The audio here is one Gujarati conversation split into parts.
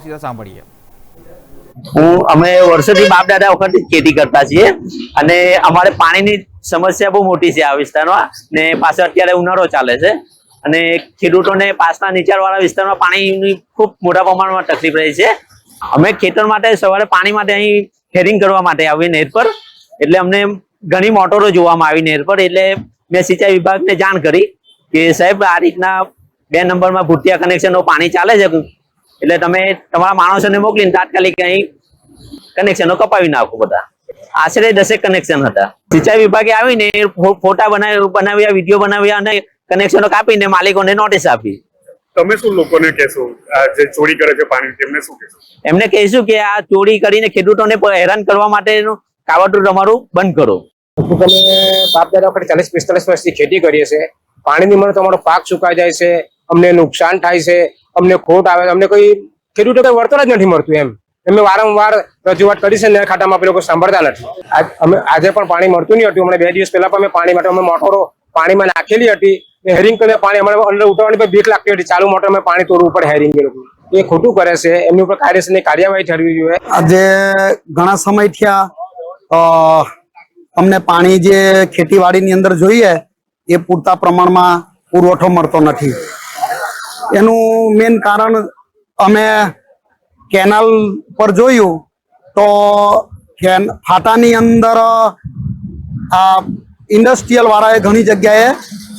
સીધા સાંભળીએ। અમે વર્ષોથી બાપ દાદા વખત ખેતી કરતા છીએ અને અમારે પાણીની સમસ્યા બહુ મોટી છે આ વિસ્તારમાં ને પાછો અત્યારે ઉનાળો ચાલે છે અને ખેડૂતોને પાસના નીચાણવાળા વિસ્તારમાં પાણીની ખૂબ મોટા પ્રમાણમાં તકલીફ રહી છે। અમે ખેતર માટે સવારે પાણી માટે અહીં હેરિંગ કરવા માટે આવીએ નહેર પર, એટલે અમને ઘણી મોટરો જોવામાં આવી નહેર પર, એટલે મેં સિંચાઈ વિભાગને જાણ કરી કે સાહેબ આ રીતના 2 નંબરમાં ભૂતિયા કનેક્શનનો પાણી ચાલે છે, એટલે તમે તમારા માણસોને મોકલીને તાત્કાલિક અહીં કનેક્શનો કપાવી નાખો। બધા આશરે 10 કનેક્શન હતા। સિંચાઈ વિભાગે આવીને ફોટા બનાવ્યા, વિડીયો બનાવ્યા અને કનેક્શનો કાપીને માલિકોને નોટિસ આપી। તમે શું લોકોને કહેશો જે ચોરી કરે છે પાણી, તેમને શું કહેશો? એમને કહીશું કે આ ચોરી કરીને ખેડૂતોને હેરાન કરવા માટેનું કાવતરું તમારું બંધ કરો। અમે બાપ દાદા વખતે 40-45 વર્ષથી ખેતી કરીએ છીએ। પાણીની મળે તો અમારો પાક સુકાઈ જાય છે, અમને નુકસાન થાય છે, અમને ખોટ આવે, અમને કોઈ ખેડૂતો કઈ વળતર જ નથી મળતું। એમ વારંવાર રજૂઆત કરી છે, નહેર ખાતામાં લોકો સાંભળતા નથી। આજે પણ પાણી મળતું નહીં હતું। હમણાં 2 દિવસ પહેલા પણ અમે પાણી માટે મોટરો પાણીમાં નાખેલી હતી, હેરિંગ કરીને પાણી અમારે અંદર ઉતારવાની બીક લાગતી હતી। ચાલુ મોટર અમે પાણી તોડવું પડે હેરિંગ, એ ખોટું કરે છે। એમની ઉપર કાયદેસરની કાર્યવાહી થવી જોઈએ। આજે ઘણા સમય થયા અમને પાણી જે ખેતીવાડીની અંદર જોઈએ એ પૂરતા પ્રમાણમાં પુરવઠો મળતો નથી। એનું મેઇન કારણ અમે કેનાલ પર જોયું તો ફાટાની અંદર આ ઇન્ડસ્ટ્રીયલ વાળાએ ઘણી જગ્યાએ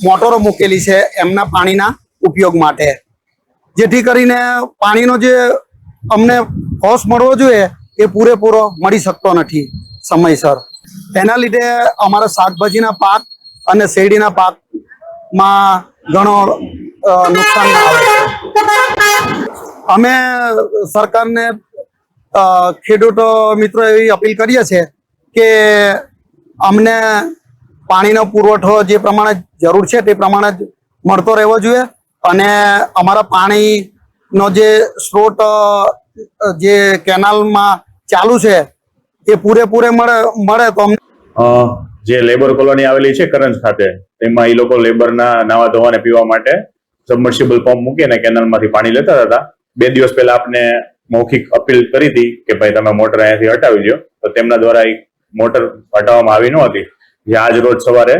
મોટરો મૂકેલી છે એમના પાણીના ઉપયોગ માટે, જેથી કરીને પાણીનો જે અમને હોશ મળવો જોઈએ એ પૂરેપૂરો મળી શકતો નથી સમયસર। તેના લીધે અમારા શાકભાજીના પાક અને શેરડીના પાકમાં ઘણો નુકસાન આવે છે। અમે સરકારને ખેડૂતો મિત્રો એવી અપીલ કરીએ છીએ કે અમને પાણીનો પુરવઠો જે પ્રમાણે જરૂર છે તે પ્રમાણે જ મળતો રહેવો જોઈએ અને અમારા પાણીનો જે સ્ત્રોત જે કેનાલમાં ચાલુ છે એ પૂરેપૂરે મળે તો જે લેબર કોલોની આવેલી છે કરંજ ખાતે, તેમાં એ લોકો લેબરના નાવા ધોવાને પીવા માટે સબમર્સિબલ પંપ મૂકીને કેનાલમાંથી પાણી લેતા હતા। 2 દિવસ પહેલા આપને મૌખિક અપીલ કરી હતી કે ભાઈ તમે મોટર અહીંયાથી હટાવી લો, તો તેમના દ્વારા મોટર હટાવવામાં આવી ન હતી। જે આજ રોજ સવારે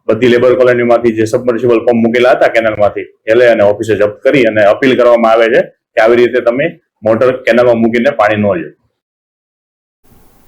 બધી લેબર કોલોનીમાંથી જે સબમર્સિબલ પંપ મૂકેલા હતા કેનાલમાંથી એ લઈ અને ઓફિસે જપ્ત કરી અને અપીલ કરવામાં આવે છે કે આવી રીતે તમે મોટર કેનાલમાં મૂકીને પાણી ન લો।